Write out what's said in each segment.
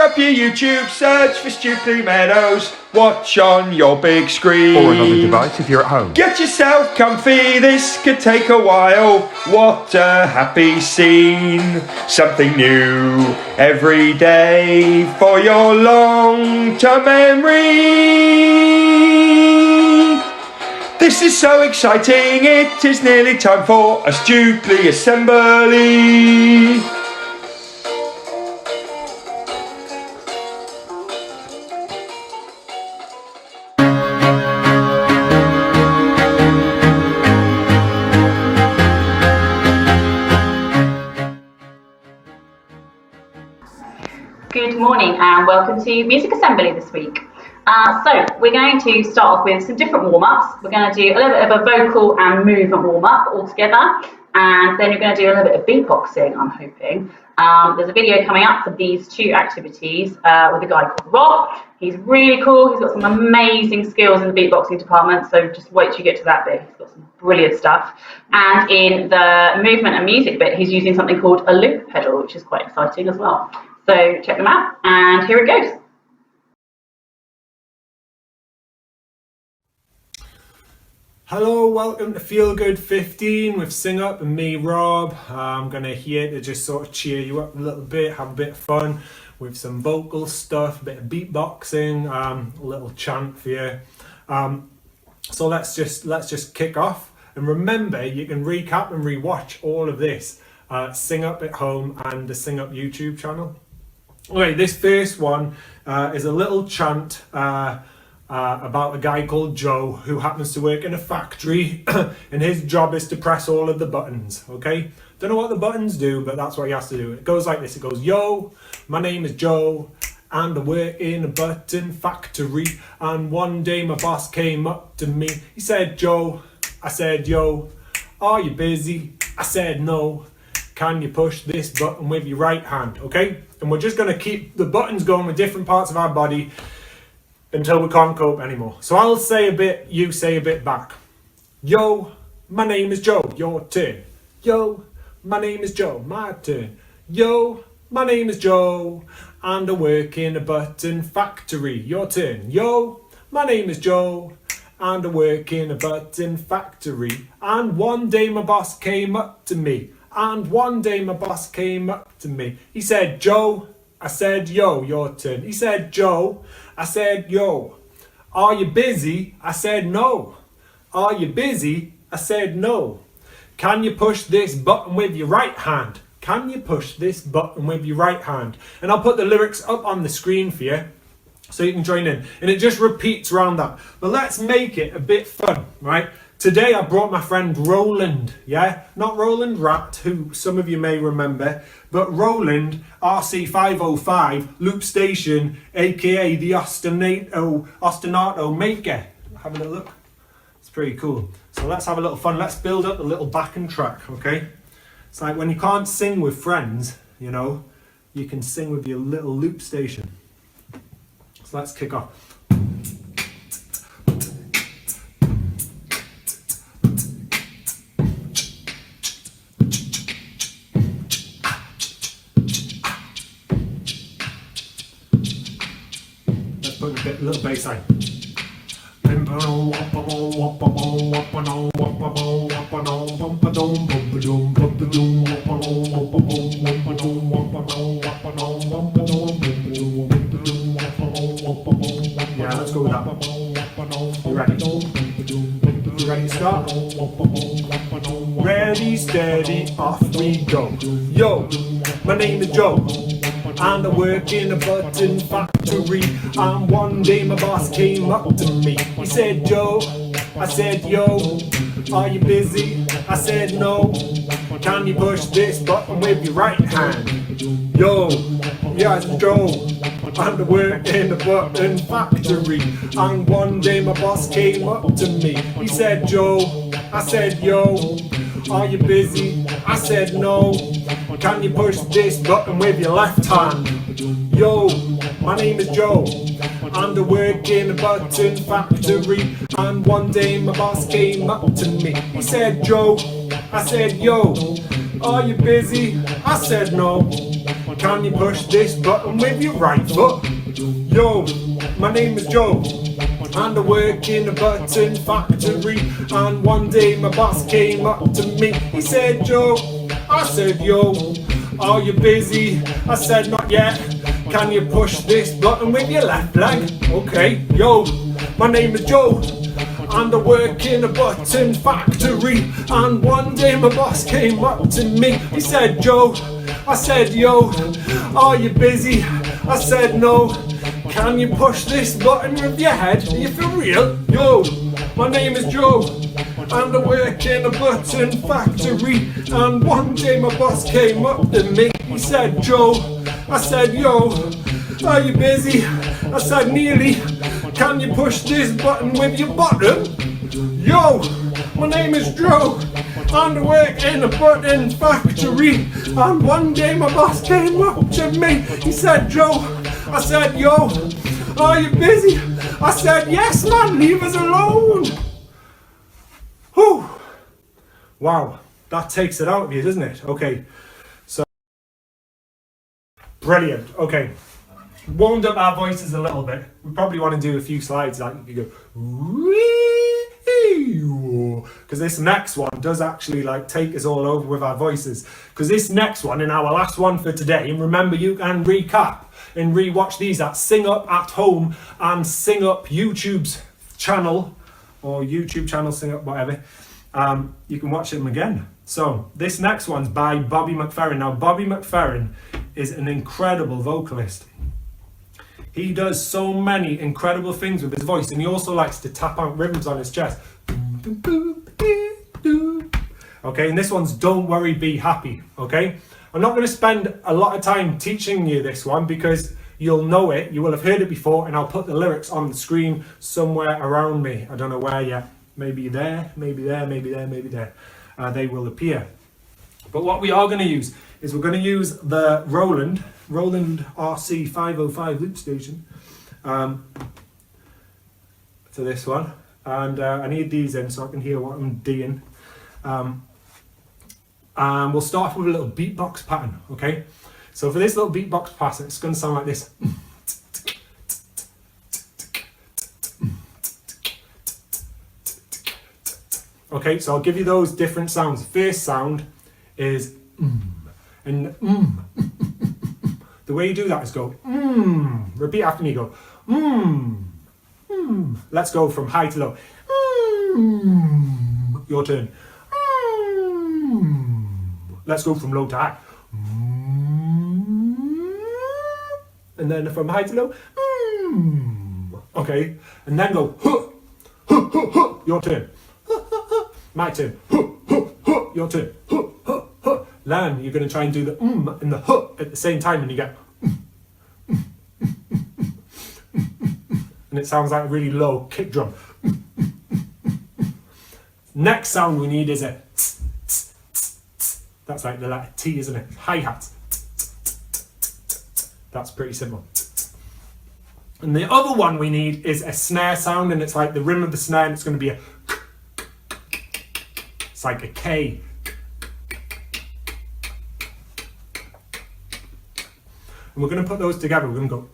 up your YouTube, search for Stukeley Meadows, watch on your big screen. Or another device if you're at home. Get yourself comfy, this could take a while. What a happy scene. Something new every day for your long-term memory. This is so exciting, it is nearly time for a Stukeley assembly. Good morning and welcome to Music Assembly this week. So we're going to start off with some different warm-ups. We're going to do a little bit of a vocal and movement warm-up all together, and then we're going to do a little bit of beatboxing, I'm hoping. There's a video coming up for these two activities with a guy called Rob. He's really cool. He's got some amazing skills in the beatboxing department, so just wait till you get to that bit. He's got some brilliant stuff. And in the movement and music bit, he's using something called a loop pedal, which is quite exciting as well. So check them out, and here it goes. Hello, welcome to Feel Good 15 with Sing Up and me, Rob. I'm going to here to just sort of cheer you up a little bit, have a bit of fun with some vocal stuff, a bit of beatboxing, a little chant for you. So let's just kick off. And remember, you can recap and rewatch all of this Sing Up at home and the Sing Up YouTube channel. Okay, this first one is a little chant about a guy called Joe who happens to work in a factory and his job is to press all of the buttons, okay? Don't know what the buttons do, but that's what he has to do. It goes like this. It goes, yo, my name is Joe and I work in a button factory, and one day my boss came up to me. He said, Joe. I said, yo, are you busy? I said, no. Can you push this button with your right hand, okay? And we're just going to keep the buttons going with different parts of our body until we can't cope anymore. So I'll say a bit, you say a bit back. Yo, my name is Joe, your turn. Yo, my name is Joe, my turn. Yo, my name is Joe, and I work in a button factory, your turn. Yo, my name is Joe, and I work in a button factory, and one day my boss came up to me. And one day my boss came up to me. He said, Joe. I said, yo, your turn. He said, Joe. I said, yo. Are you busy? I said, no. Are you busy? I said, no. Can you push this button with your right hand? Can you push this button with your right hand? And I'll put the lyrics up on the screen for you so you can join in. And it just repeats around that. But let's make it a bit fun, right? Today I brought my friend Roland, yeah? Not Roland Rat, who some of you may remember, but Roland RC505 Loop Station, aka the Ostinato Maker. Have a little look. It's pretty cool. So let's have a little fun. Let's build up a little backing track, okay? It's like when you can't sing with friends, you know, you can sing with your little loop station. So let's kick off. Put a little bass line. Yeah, let's go with that. You ready? You ready to start? Ready, steady, off we go. Yo, my name is Joe, and I work in a button factory. And one day my boss came up to me. He said, Joe. I said, yo. Are you busy? I said, no. Can you push this button with your right hand? Yo, yes, Joe. And I work in a button factory. And one day my boss came up to me. He said, Joe. I said, yo. Are you busy? I said, no. Can you push this button with your left hand? Yo, my name is Joe, and I work in a button factory. And one day my boss came up to me. He said, Joe. I said, yo. Are you busy? I said, no. Can you push this button with your right foot? Yo, my name is Joe, and I work in a button factory. And one day my boss came up to me. He said, Joe. I said, yo, are you busy? I said, not yet. Can you push this button with your left leg? Okay, yo, my name is Joe, and I work in a button factory. And one day my boss came up to me. He said, Joe. I said, yo, are you busy? I said, no. Can you push this button with your head? Are you for real? Yo, my name is Joe, and I work in a button factory. And one day my boss came up to me. He said, Joe. I said, yo, are you busy? I said, nearly. Can you push this button with your bottom? Yo, my name is Joe, and I work in a button factory. And one day my boss came up to me. He said, Joe. I said, yo, are you busy? I said, yes, man, leave us alone. Whew. Wow, that takes it out of you, doesn't it? Okay, so brilliant. Okay, warmed up our voices a little bit. We probably want to do a few slides like you go, because this next one does actually like take us all over with our voices. Because this next one, and our last one for today, and remember you can recap and rewatch these at Sing Up at Home and Sing Up YouTube's channel, or YouTube channel, Sing Up, whatever. You can watch them again. So this next one's by Bobby McFerrin. Now Bobby McFerrin is an incredible vocalist. He does so many incredible things with his voice, and he also likes to tap out rhythms on his chest. Okay, and this one's Don't Worry, Be Happy. Okay, I'm not going to spend a lot of time teaching you this one because you'll know it, you will have heard it before, and I'll put the lyrics on the screen somewhere around me. I don't know where yet. Maybe there, maybe there, maybe there, maybe there. They will appear. But what we are going to use is we're going to use the Roland RC 505 loop station to this one. And I need these in so I can hear what I'm doing. And we'll start off with a little beatbox pattern, okay? So for this little beatbox pattern, it's going to sound like this. Okay, so I'll give you those different sounds. The first sound is and the way you do that is go repeat after me, go Let's go from high to low. Your turn. Let's go from low to high. And then from high to low. Okay, and then go your turn. My turn. Your turn. Then you're going to try and do the and the at the same time, and you get and it sounds like a really low kick drum. Next sound we need is a that's like the letter T, isn't it? Hi-hat. That's pretty simple. And the other one we need is a snare sound, and it's like the rim of the snare, and it's going to be a it's like a K. And we're going to put those together. We're going to go.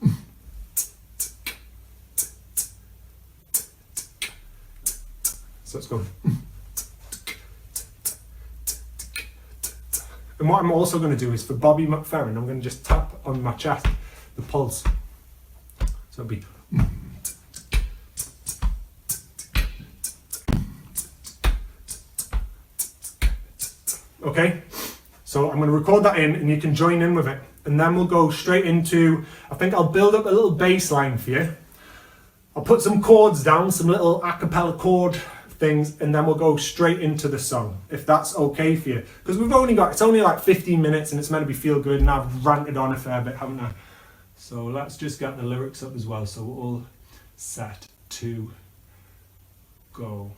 So let's go. And what I'm also going to do is for Bobby McFerrin, I'm going to just tap on my chest, the pulse. So it'll be. Okay, so I'm going to record that in and you can join in with it. And then we'll go straight into, I think I'll build up a little bass line for you. I'll put some chords down, some little a cappella chord things, and then we'll go straight into the song, if that's okay for you. Because it's only like 15 minutes and it's meant to be feel good, and I've ranted on a fair bit, haven't I? So let's just get the lyrics up as well, so we're all set to go.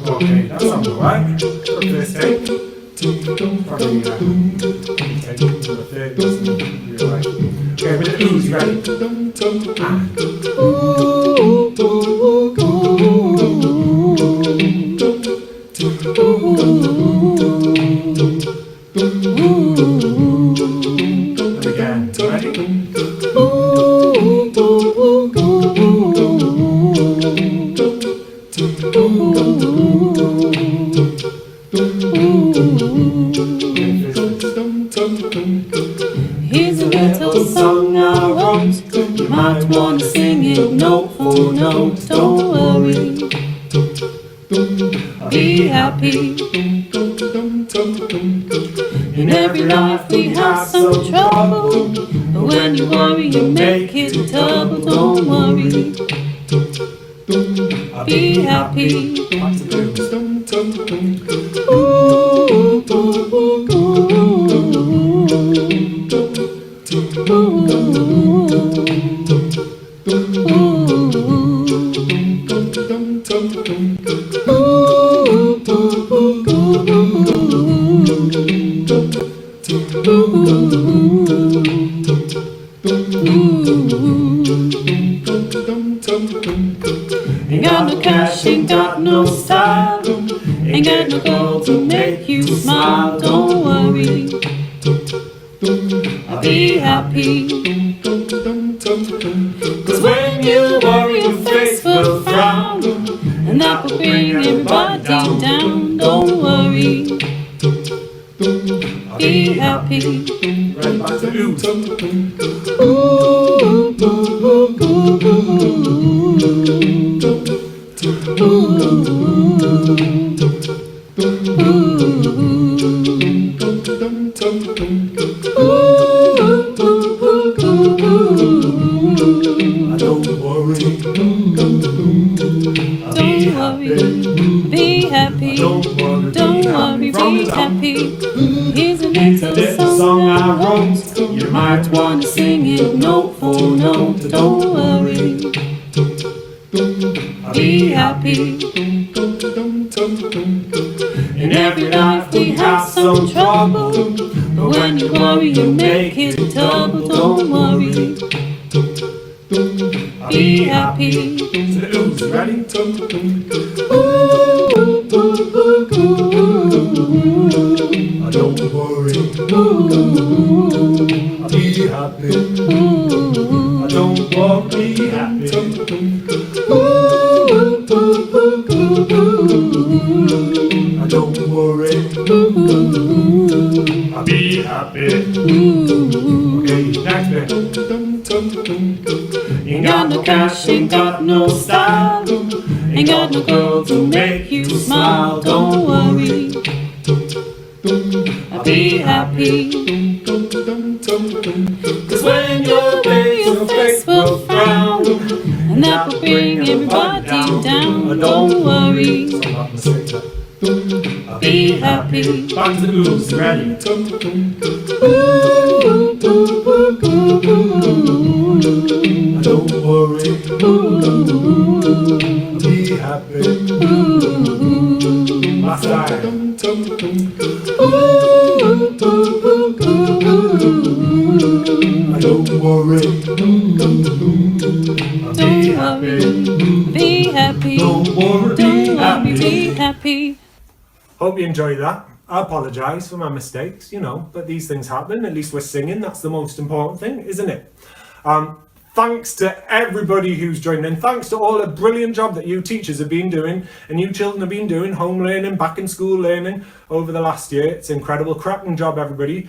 Okay, that sounds alright. First take. Probably take the third listen. You're right. Okay, with the oohs, ready? And again, ready? Here's a little song I wrote. You might want to sing it note for note. Don't worry, be happy. In every life we have some trouble, but when you worry you make it double. Don't worry, be happy. Ain't got no cash, ain't got no style, ain't got no gold to make you smile. Don't worry, I'll be happy. Cause when you worry your face will frown, and that will bring everybody down. Don't worry, be happy. Right back to oohs. Don't worry, be happy. Don't worry, be happy. Here's a little song I wrote. You might want to sing it note for note. Don't worry, be happy. In every life we have some trouble, but when you worry you make it double. Don't worry, be happy. to the oohs, ready? Don't worry, I'll be happy. Don't worry, be happy. Don't worry, I'll be happy. Okay, next bit. Ain't got no cash, ain't got no style, ain't got no girl to make you smile. Don't worry, I'll be happy. Cause when you're away your face will frown, and that will bring everybody down. Don't worry, be happy. Back to the oohs, ready? Don't worry, be happy. Last time. Don't worry, be happy. Be happy. Don't worry, Don't worry, be happy. Hope you enjoyed that. I apologise for my mistakes, but these things happen. At least we're singing. That's the most important thing, isn't it? Thanks to everybody who's joined in. Thanks to all the brilliant job that you teachers have been doing and you children have been doing, home learning, back in school learning over the last year. It's incredible. Cracking job, everybody.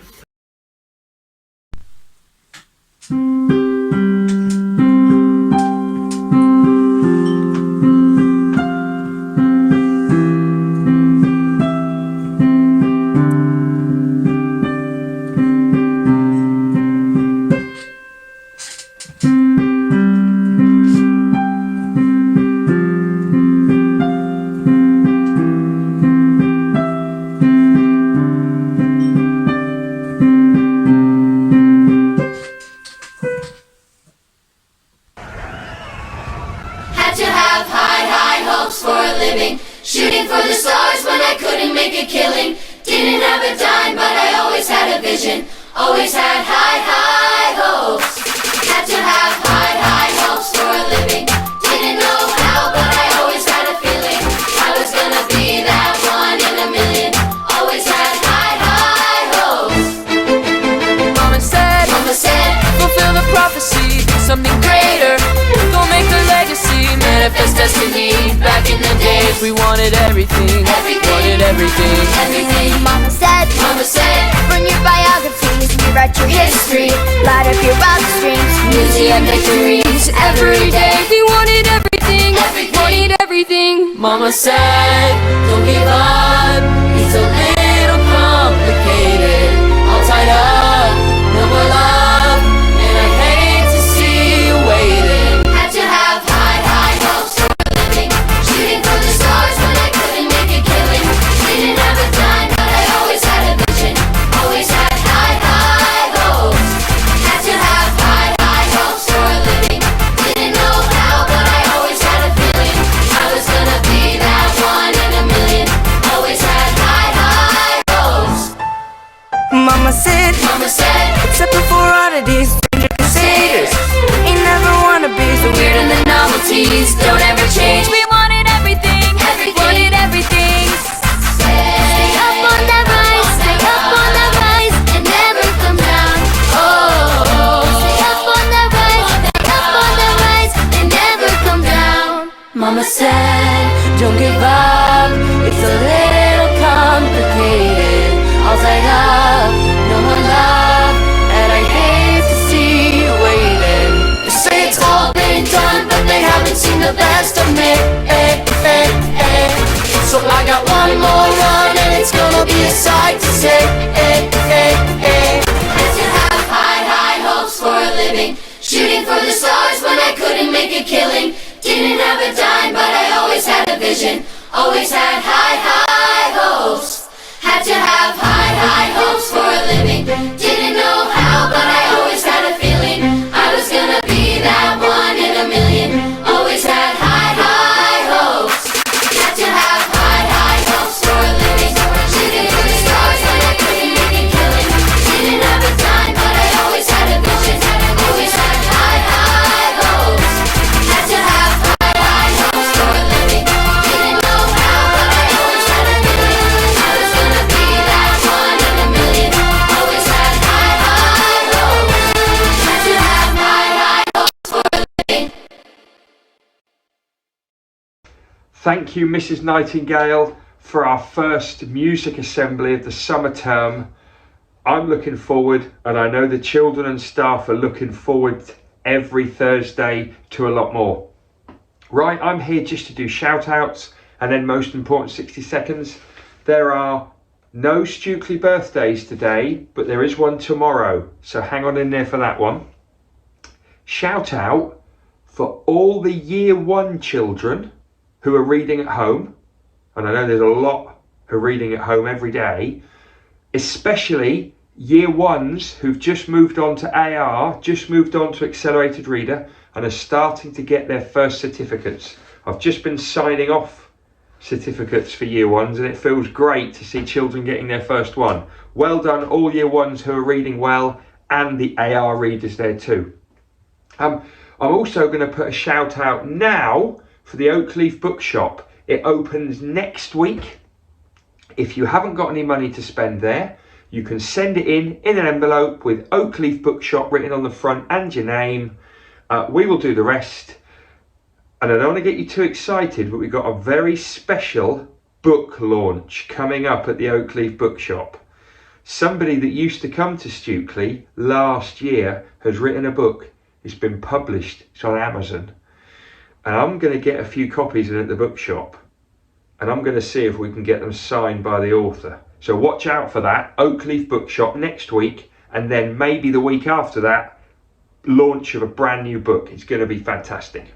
Had to have high, high hopes for a living. Shooting for the stars when I couldn't make a killing. Didn't have a dime, but I always had a vision. Always had high, high hopes. Had to have high, high hopes for a living. Didn't know how, but I always had a feeling. I was gonna be that one in a million. Always had high, high hopes. Mama said, fulfill the prophecy, do something greater. Go make a legacy, manifest destiny. Back in the days, we wanted everything. Wanted everything. Mama said, Burn your biographies, rewrite your history, light up your wildest dreams, museum victories. Every day, we wanted everything. Wanted everything. Mama said, don't give up. It's a little complicated. All tied up, no more love, and I hate to see you waiting. Had to have high, high hopes for a living. Shooting for the stars when I couldn't make a killing. Didn't have a dime, but I always had a vision. Always had high, high hopes. Had to have high, high hopes for a living. Didn't know how, but I always had a feeling. I was gonna be that one in a million. Always had high, high hopes. Mama said, Except for oddities, crusaders. ain't never wanna be the weird and the novelties. Don't ever change. We wanted everything. Wanted everything. Stay up on that rise, stay up on that rise, and never come down. Oh, stay up on that rise, stay up on that rise, and never come down. Mama said, don't give up. It's a little complicated. All tied up, no more love, and I hate to see you waiting. They say it's all been done, but they haven't seen the best of me. So I got one more run, and it's gonna be a sight to see. Had to have high, high hopes for a living. Shooting for the stars when I couldn't make a killing. Didn't have a dime, but I always had a vision. Always had high, high hopes. Had to have high, high hopes for a living. Didn't know how, but I always had a feeling. I was gonna be that one in a million. Always had high, high hopes. Had to have high, high hopes for a living. Shooting for the stars when I couldn't make a killing. Didn't have a dime, but I always had a vision. Always had high, high hopes. Had to have high, high hopes for a living. Didn't know how, but I always had a feeling. I was gonna be that one in a million. Always had high, high hopes. Had to have high, high hopes for a living. Thank you, Mrs. Nightingale, for our first music assembly of the summer term. I'm looking forward, and I know the children and staff are looking forward every Thursday to a lot more. Right, I'm here just to do shout outs and then most important 60 seconds. There are no Stukeley birthdays today, but there is one tomorrow, so hang on in there for that one. Shout out for all the year one children who are reading at home, and I know there's a lot who are reading at home every day, especially year ones who've just moved on to AR, just moved on to Accelerated Reader, and are starting to get their first certificates. I've just been signing off certificates for year ones, and it feels great to see children getting their first one. Well done all year ones who are reading well, and the AR readers there too. I'm also going to put a shout out now for the Oakleaf Bookshop. It opens next week. If you haven't got any money to spend there, you can send it in an envelope with Oakleaf Bookshop written on the front and your name. We will do the rest. And I don't want to get you too excited, but we've got a very special book launch coming up at the Oakleaf Bookshop. Somebody that used to come to Stukeley last year has written a book. It's been published. It's on Amazon. And I'm going to get a few copies in at the bookshop. And I'm going to see if we can get them signed by the author. So watch out for that. Oakleaf Bookshop next week. And then maybe the week after that, launch of a brand new book. It's going to be fantastic.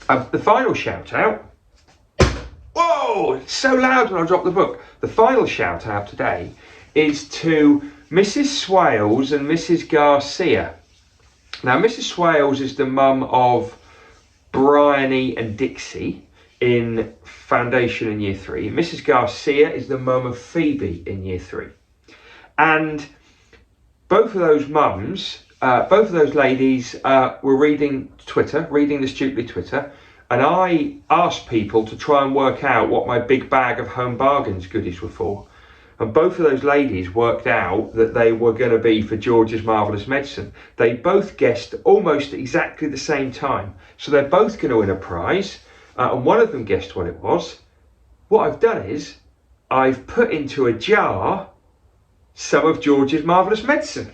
The final shout out. Whoa, it's so loud when I drop the book. The final shout out today is to Mrs. Swales and Mrs. Garcia. Now, Mrs. Swales is the mum of Bryony and Dixie in Foundation in Year 3. Mrs. Garcia is the mum of Phoebe in Year 3. And both of those mums, both of those ladies were reading the Stukeley Twitter, and I asked people to try and work out what my big bag of home bargains goodies were for. And both of those ladies worked out that they were going to be for George's Marvellous Medicine. They both guessed almost exactly the same time. So they're both going to win a prize. And one of them guessed what it was. What I've done is I've put into a jar some of George's Marvellous Medicine.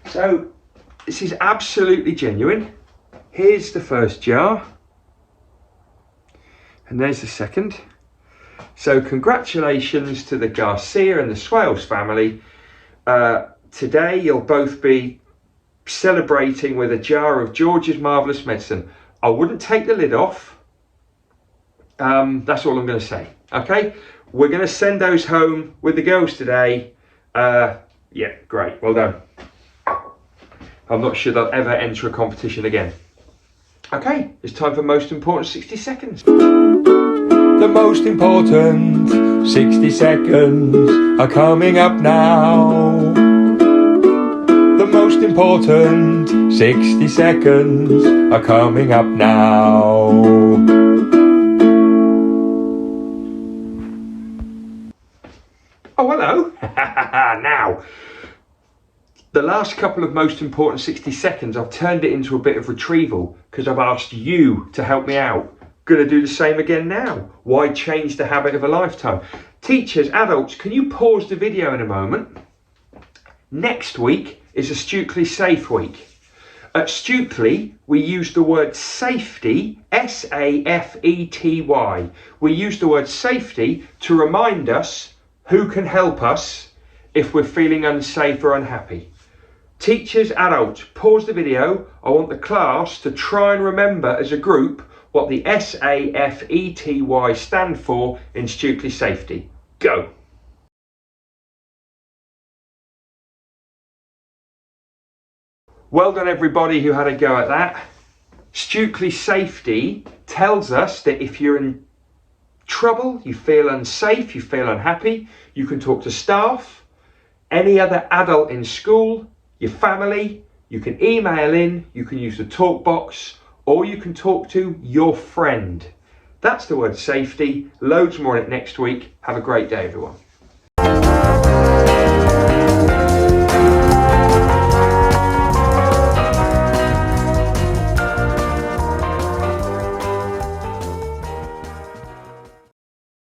So this is absolutely genuine. Here's the first jar. And there's the second. So congratulations to the Garcia and the Swales family. Today you'll both be celebrating with a jar of George's Marvellous Medicine. I wouldn't take the lid off. That's all I'm going to say. Okay, we're going to send those home with the girls today. Yeah, great, well done. I'm not sure they'll ever enter a competition again. Okay, it's time for Most Important 60 Seconds. The most important 60 seconds are coming up now. The most important 60 seconds are coming up now. Oh, hello. Now, the last couple of Most Important 60 Seconds, I've turned it into a bit of retrieval because I've asked you to help me out. Going to do the same again now. Why change the habit of a lifetime? Teachers, adults, can you pause the video in a moment? Next week is a Stukeley Safe Week. At Stukeley, we use the word safety, S-A-F-E-T-Y. We use the word safety to remind us who can help us if we're feeling unsafe or unhappy. Teachers, adults, pause the video. I want the class to try and remember as a group what the S-A-F-E-T-Y stand for in Stukeley Safety. Go. Well done everybody who had a go at that. Stukeley Safety tells us that if you're in trouble, you feel unsafe, you feel unhappy, you can talk to staff, any other adult in school, your family, you can email in, you can use the talk box, or you can talk to your friend. That's the word safety. Loads more on it next week. Have a great day, everyone.